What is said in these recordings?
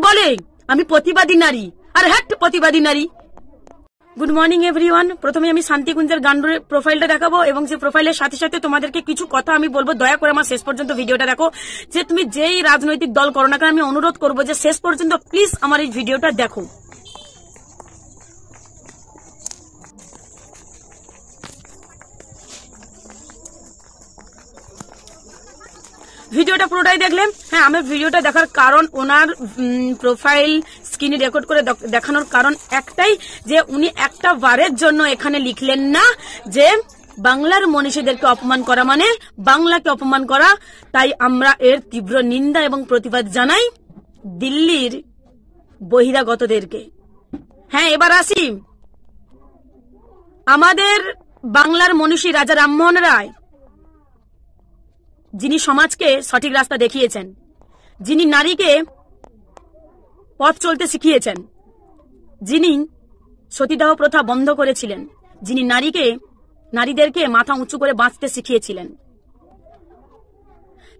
বলে আমি প্রতিবাদী নারী, আর হ্যাট প্রতিবাদী নারী। Good morning everyone. প্রথমে আমি শান্তিকুঞ্জের গান্ডুর প্রোফাইলটা দেখাবো এবং সেই প্রোফাইলের সাথে সাথে তোমাদেরকে কিছু কথা আমি বলবো। দয়া করে আমার শেষ পর্যন্ত ভিডিওটা দেখো। যে তুমি যেই রাজনৈতিক দল করো না কেন, আমি অনুরোধ করবো যে শেষ পর্যন্ত প্লিজ আমার এই ভিডিওটা দেখো। ভিডিওটা পুরোটাই দেখলে, হ্যাঁ, আমার ভিডিওটা দেখার কারণ, ওনার প্রোফাইল স্ক্রিনে রেকর্ড করে দেখানোর কারণ একটাই, যে উনি একটা বারের জন্য এখানে লিখলেন না যে বাংলার মনীষীদেরকে অপমান করা মানে বাংলাকে অপমান করা। তাই আমরা এর তীব্র নিন্দা এবং প্রতিবাদ জানাই দিল্লির বহিরাগতদেরকে। হ্যাঁ, এবার আসি আমাদের বাংলার মনীষী রাজা রামমোহন রায়, যিনি সমাজকে সঠিক রাস্তা দেখিয়েছেন, যিনি নারীকে পথ চলতে শিখিয়েছেন, যিনি সতীদাহ প্রথা বন্ধ করেছিলেন, যিনি নারীদেরকে মাথা উঁচু করে বাঁচতে শিখিয়েছিলেন,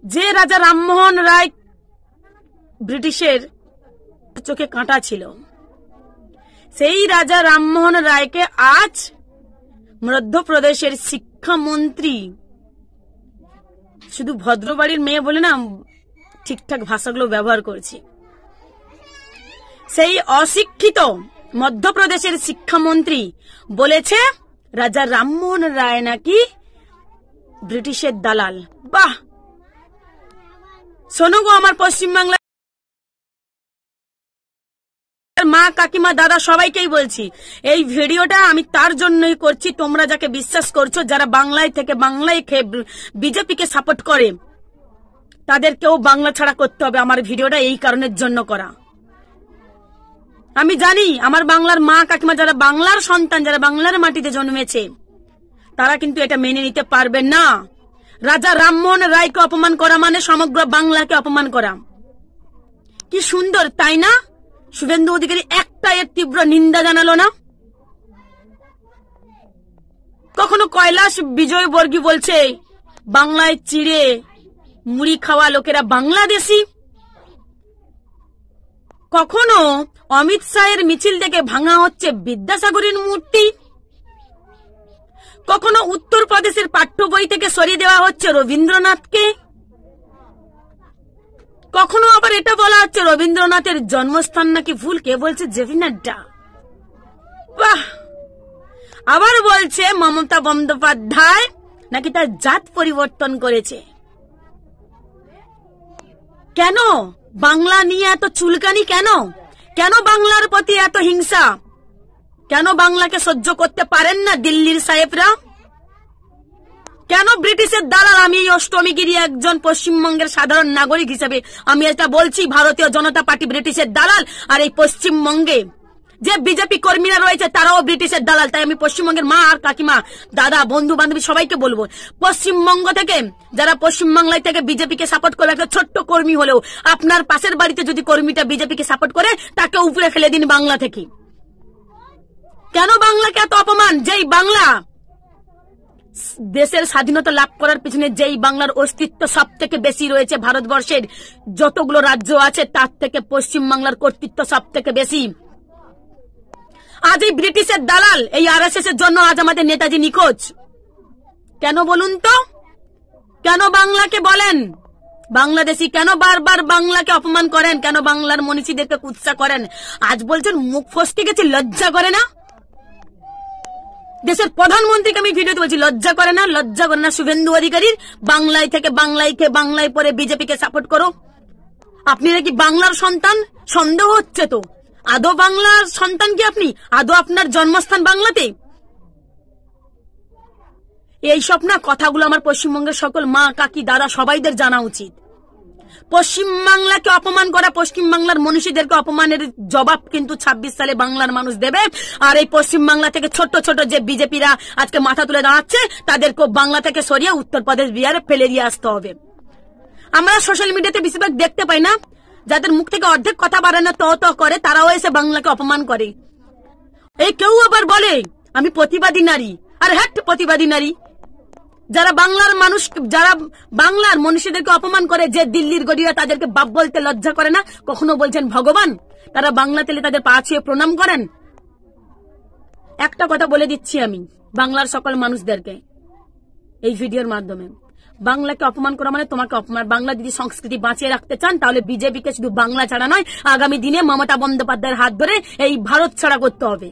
যে রাজা রামমোহন রায় ব্রিটিশের চোখে কাঁটা ছিল, সেই রাজা রামমোহন রায়কে আজ মধ্যপ্রদেশের শিক্ষামন্ত্রী, শুধু ভদ্রবাড়ির মেয়ে বলে না, ঠিকঠাক ভাষাগুলো ব্যবহার করছি, সেই অশিক্ষিত মধ্যপ্রদেশের শিক্ষামন্ত্রী বলেছে রাজা রামমোহন রায় নাকি ব্রিটিশের দালাল। বাহ, শোনো গো আমার পশ্চিমবাংলার মা, কাকিমা, দাদা, সবাইকেই বলছি, এই ভিডিওটা আমি তার জন্যই করছি, তোমরা যাকে বিশ্বাস করছো, যারা বাংলায় থেকে বাংলায় খেয়ে বিজেপিকে সাপোর্ট করে, তাদেরকেও বাংলা ছাড়া করতে হবে। আমার ভিডিওটা এই কারণের জন্য করা। আমি জানি আমার বাংলার মা, কাকিমা, যারা বাংলার সন্তান, যারা বাংলার মাটিতে জন্মেছে, তারা কিন্তু এটা মেনে নিতে পারবে না। রাজা রামমোহন রায়কে অপমান করা মানে সমগ্র বাংলাকে অপমান করা। কি সুন্দর, তাই না? শুভেন্দু অধিকারী একটা এর তীব্র নিন্দা জানালো না। কখনো কৈলাস বিজয়বর্গী বলছে বাংলায় চিড়ে মুড়ি খাওয়া লোকেরা বাংলাদেশি। কখনো অমিত শাহের মিছিল থেকে ভাঙা হচ্ছে বিদ্যাসাগরের মূর্তি। কখনো উত্তরপ্রদেশের পাঠ্য বই থেকে সরিয়ে দেওয়া হচ্ছে রবীন্দ্রনাথকে। কখনো আবার এটা বলা হচ্ছে রবীন্দ্রনাথের জন্মস্থান নাকি ভুল। কে বলছে? জেপি নাড্ডা। বাহ। আবার বলছে মমতা বন্দ্যোপাধ্যায় নাকি তার জাত পরিবর্তন করেছে। কেন বাংলা নিয়ে এত চুলকানি? কেন কেন বাংলার প্রতি এত হিংসা? কেন বাংলাকে সহ্য করতে পারেন না দিল্লির সাহেবরা? কেন ব্রিটিশের দালাল? আমি এই অষ্টমীগিরি একজন পশ্চিমবঙ্গের সাধারণ নাগরিক হিসেবে আমি এটা বলছি, ভারতীয় জনতা পার্টি ব্রিটিশের দালাল, আর এই পশ্চিমবঙ্গে যে বিজেপি কর্মীরা রয়েছে তারাও ব্রিটিশের দালাল। তাই আমি পশ্চিমবঙ্গের মা আর কাকিমা, দাদা, বন্ধু বান্ধবী সবাইকে বলবো, পশ্চিমবঙ্গ থেকে যারা পশ্চিমবাংলায় থেকে বিজেপিকে সাপোর্ট করে, একটা ছোট্ট কর্মী হলেও আপনার পাশের বাড়িতে যদি কর্মীটা বিজেপিকে সাপোর্ট করে, তাকে উপরে ফেলে দিন বাংলা থেকে। কেন বাংলাকে এত অপমান? যেই বাংলা দেশের স্বাধীনতা লাভ করার পিছনে, যেই বাংলার অস্তিত্ব সব থেকে বেশি রয়েছে, ভারতবর্ষের যতগুলো রাজ্য আছে তার থেকে পশ্চিমবাংলার কর্তৃত্ব সব থেকে বেশি। আজ এই ব্রিটিশের দালাল, এই আরএসএস এর জন্য আজ আমাদের নেতাজি নিখোঁজ। কেন বলুন তো? কেন বাংলাকে বলেন বাংলাদেশি? কেন বারবার বাংলাকে অপমান করেন? কেন বাংলার মনীষীদেরকে কুৎসা করেন? আজ বলছেন মুখ ফসকে গেছে, লজ্জা করে না? দেশের প্রধানমন্ত্রীকে আমি ভিডিওতে বলছি, লজ্জা করে না? লজ্জা করে না শুভেন্দু অধিকারীর? বাংলায় থেকে বাংলায় খেয়ে বাংলায় পরে বিজেপিকে সাপোর্ট করো। আপনি নাকি বাংলার সন্তান? সন্দেহ হচ্ছে তো। আদৌ বাংলার সন্তান কি আপনি? আদৌ আপনার জন্মস্থান বাংলাতে? এইসব না কথাগুলো আমার পশ্চিমবঙ্গের সকল মা, কাকি, দাদা সবাইদের জানা উচিত। পশ্চিমবাংলাকে অপমান করা, পশ্চিমবাংলার মনীষীদেরকে অপমানের জবাব কিন্তু 26 সালে বাংলার মানুষ দেবে। আর এই পশ্চিমবাংলা থেকে ছোট ছোট যে বিজেপিরা আজকে মাথা তুলে দাঁড়াচ্ছে, তাদেরকে বাংলা থেকে সরিয়ে উত্তরপ্রদেশ, বিহারে ফেলে দিয়ে আসতে হবে। আমরা সোশ্যাল মিডিয়াতে বেশিরভাগ দেখতে পাই না, যাদের মুখ থেকে অর্ধেক কথা বাড়ানো তো করে, তারাও এসে বাংলাকে অপমান করে। এই কেউ আবার বলে আমি প্রতিবাদী নারী, আর হ্যাট প্রতিবাদী নারী। যারা বাংলার মানুষ, যারা বাংলার মনীষীদেরকে অপমান করে, যে দিল্লির গরিয়া তাদেরকে বাপ বলতে লজ্জা করে না, কখনো বলছেন ভগবান, তারা বাংলা তেলে তাদের পা ছুঁয়ে প্রণাম করেন। একটা কথা বলে দিচ্ছি আমি বাংলার সকল মানুষদেরকে এই ভিডিওর মাধ্যমে, বাংলাকে অপমান করা মানে তোমাকে অপমান। বাংলা যদি সংস্কৃতি বাঁচিয়ে রাখতে চান তাহলে বিজেপিকে শুধু বাংলা ছাড়া নয়, আগামী দিনে মমতা বন্দ্যোপাধ্যায়ের হাত ধরে এই ভারত ছাড়া করতে হবে।